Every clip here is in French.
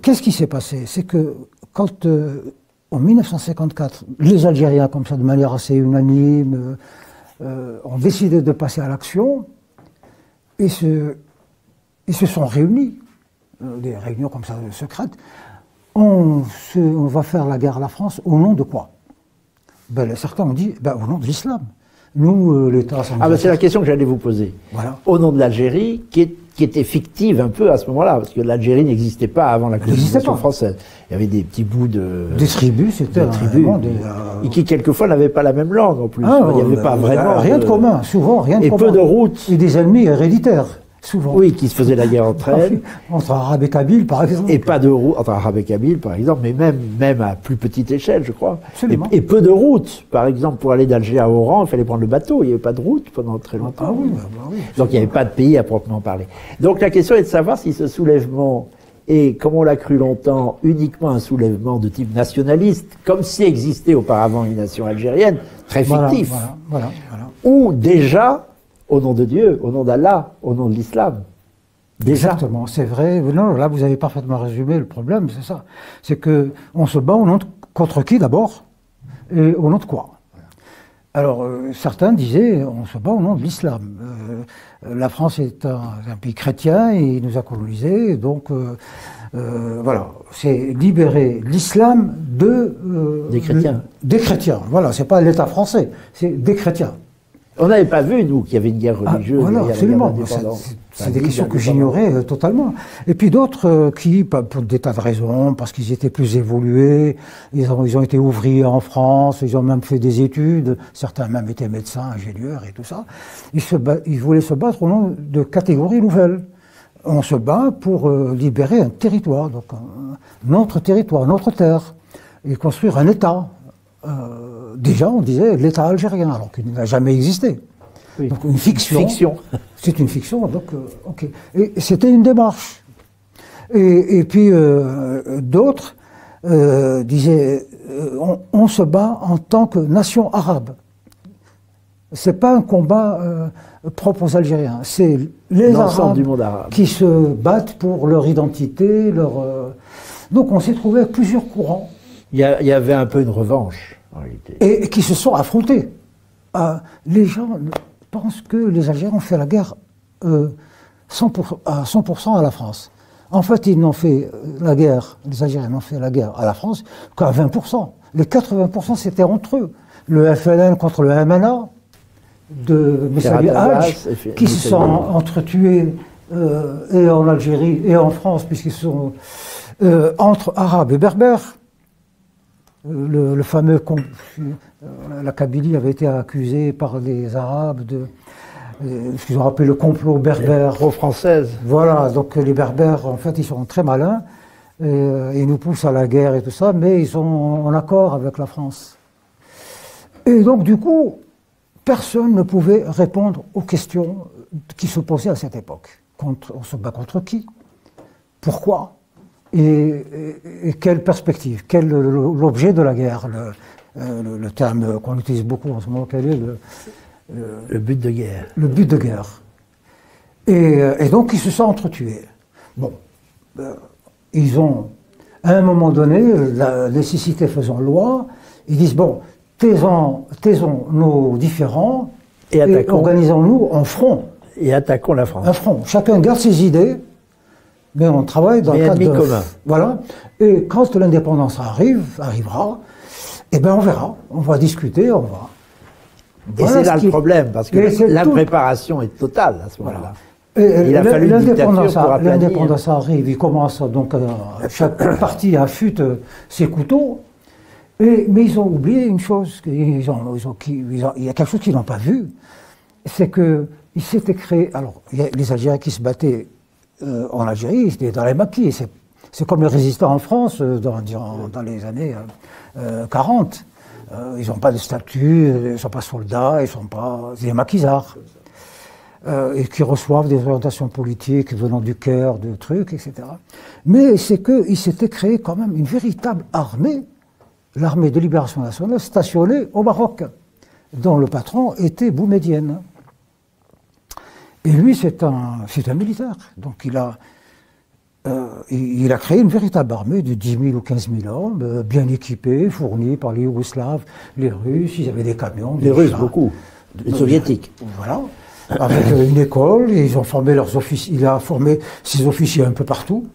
qu'est-ce qui s'est passé? C'est que quand, en 1954, les Algériens, comme ça, de manière assez unanime, ont décidé de passer à l'action, ils se sont réunis, des réunions comme ça secrètes. On va faire la guerre à la France au nom de quoi? Ben, certains ont dit au nom de l'islam. Nous, l'État... c'est la question que j'allais vous poser. Voilà. Au nom de l'Algérie, qui était fictive un peu à ce moment-là, parce que l'Algérie n'existait pas avant la colonisation française. Il y avait des petits bouts de... Des tribus, c'était et qui quelquefois n'avaient pas la même langue en plus. Il n'y avait pas vraiment... Rien de commun, souvent, rien de commun. Et peu de routes. Et des ennemis héréditaires. Souvent. Oui, qui se faisaient la guerre entre elles. Entre Arabes et Kabyles, par exemple. Et pas de route, entre Arabes et Kabyles, par exemple, mais même à plus petite échelle, je crois. Absolument. Et peu de routes. Par exemple, pour aller d'Alger à Oran, il fallait prendre le bateau. Il n'y avait pas de route pendant très longtemps. Ah oui, oui. Donc il n'y avait pas de pays à proprement parler. Donc la question est de savoir si ce soulèvement est, comme on l'a cru longtemps, uniquement un soulèvement de type nationaliste, comme si existait auparavant une nation algérienne, très fictif. Voilà. Ou déjà... au nom de Dieu, au nom d'Allah, au nom de l'islam. Déjà. Exactement, c'est vrai. Non, là, vous avez parfaitement résumé le problème, c'est ça. C'est qu'on se bat au nom contre qui d'abord? Et au nom de quoi? Alors, certains disaient, on se bat au nom de l'islam. La France est un pays chrétien et il nous a colonisés, donc voilà, c'est libérer l'islam des chrétiens. Des chrétiens, voilà, c'est pas l'État français, c'est des chrétiens. On n'avait pas vu, nous, qu'il y avait une guerre religieuse. Voilà, absolument. C'est des questions que j'ignorais totalement. Et puis d'autres qui, pour des tas de raisons, parce qu'ils étaient plus évolués, ils ont été ouvriers en France, ils ont même fait des études, certains même étaient médecins, ingénieurs et tout ça. Ils voulaient se battre au nom de catégories nouvelles. On se bat pour libérer un territoire, donc notre territoire, notre terre, et construire un État. Déjà, on disait l'État algérien, alors qu'il n'a jamais existé. Oui. Donc une fiction. C'est une fiction, donc ok. Et c'était une démarche. Et puis d'autres disaient on se bat en tant que nation arabe. C'est pas un combat propre aux Algériens, c'est les Arabes du monde arabe qui se battent pour leur identité, Donc on s'est trouvé avec plusieurs courants. Il y avait un peu une revanche, en réalité. Et qui se sont affrontés. Les gens pensent que les Algériens ont fait la guerre à 100% à la France. En fait, ils n'ont fait la guerre, les Algériens n'ont fait la guerre à la France qu'à 20%. Les 80%, c'était entre eux. Le FLN contre le MNA de Messabi Hadj, qui se sont entretués et en Algérie et en France, puisqu'ils sont entre Arabes et Berbères. Le fameux... la Kabylie avait été accusée par les Arabes de ce qu'ils ont appelé le complot berbère. Pro-française. Voilà, donc les Berbères, en fait, ils sont très malins, ils nous poussent à la guerre et tout ça, mais ils sont en accord avec la France. Et donc, du coup, personne ne pouvait répondre aux questions qui se posaient à cette époque. On se bat contre qui? Pourquoi? Et quelle perspective? Quel est l'objet de la guerre? Le terme qu'on utilise beaucoup en ce moment, quel est le but de guerre? Le but de guerre. Et donc, ils se sont entretués. Bon, ils ont, à un moment donné, la nécessité faisant loi, ils disent, bon, taisons nos différends et organisons-nous en front. Et attaquons la France. Un front. Chacun garde ses idées, mais on travaille dans le cadre commun. Voilà. Et quand l'indépendance arrivera, eh bien on verra. On va discuter, on va... Et c'est là le problème, parce que l'impréparation est totale à ce moment-là. Il a fallu une dictature pour aplanir. L'indépendance arrive, il commence donc, chaque parti affûte ses couteaux, mais ils ont oublié une chose, il y a quelque chose qu'ils n'ont pas vu, c'est qu'il s'était créé, alors il y a les Algériens qui se battaient en Algérie, c'était dans les maquis, c'est comme les résistants en France dans les années 40. Ils n'ont pas de statut, ils ne sont pas soldats, ils sont pas des maquisards. Et qui reçoivent des orientations politiques venant du cœur, de trucs, etc. Mais c'est qu'il s'était créé quand même une véritable armée, l'armée de libération nationale, stationnée au Maroc, dont le patron était Boumedienne. Et lui, c'est un militaire. Donc il a créé une véritable armée de 10 000 ou 15 000 hommes, bien équipés, fournis par les Yougoslaves, les Russes, ils avaient des camions. Les Russes, beaucoup. Les Soviétiques. Voilà. Avec une école, et ils ont formé leurs officiers, il a formé ses officiers un peu partout.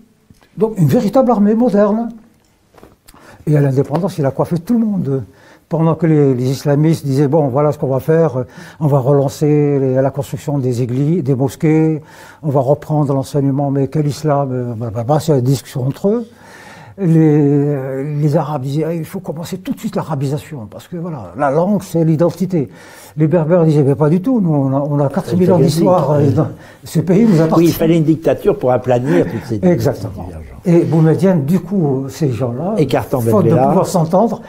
Donc une véritable armée moderne. Et à l'indépendance, il a coiffé tout le monde. Pendant que les islamistes disaient, bon, voilà ce qu'on va faire, on va relancer la construction des églises, des mosquées, on va reprendre l'enseignement, mais quel islam, c'est la discussion entre eux. Les Arabes disaient, ah, il faut commencer tout de suite l'arabisation, parce que voilà, la langue, c'est l'identité. Les Berbères disaient, mais pas du tout, nous, on a 4000 ans d'histoire, ce pays nous appartient. Oui, il fallait une dictature pour aplanir toutes ces Exactement. Et Boumedienne, du coup, ces gens-là, faute de pouvoir s'entendre,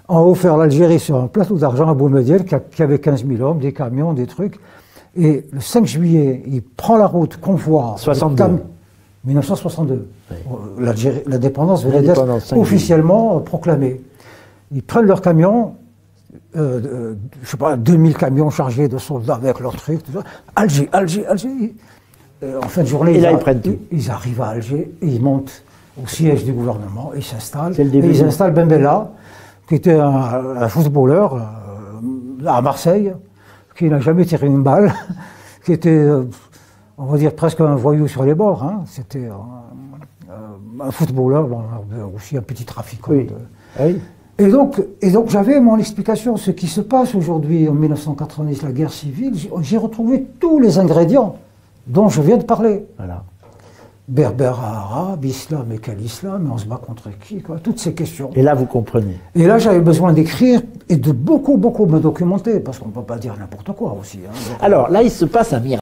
ont offert l'Algérie sur un plateau d'argent à Boumedienne, qui avait 15 000 hommes, des camions, des trucs. Et le 5 juillet, il prend la route, convoi. 1962. Oui. L'indépendance venait d'être officiellement proclamée. Ils prennent leurs camions, je sais pas, 2000 camions chargés de soldats avec leurs trucs, tout ça. Alger. En fin de journée, ils arrivent à Alger, et ils montent au siège du gouvernement, et ils s'installent. Et ils installent Ben Bella, qui était un footballeur à Marseille, qui n'a jamais tiré une balle, qui était, on va dire, presque un voyou sur les bords. Hein. C'était un footballeur, bon, aussi un petit trafiquant. Oui. Oui. Et donc j'avais mon explication. Ce qui se passe aujourd'hui, en 1990, la guerre civile, j'ai retrouvé tous les ingrédients dont je viens de parler. Voilà. Berbère à arabe, islam et quel islam, on se bat contre qui, quoi, toutes ces questions. Et là, vous comprenez. Et là, j'avais besoin d'écrire et de beaucoup me documenter, parce qu'on ne peut pas dire n'importe quoi aussi. Hein. Alors, là, il se passe un miracle.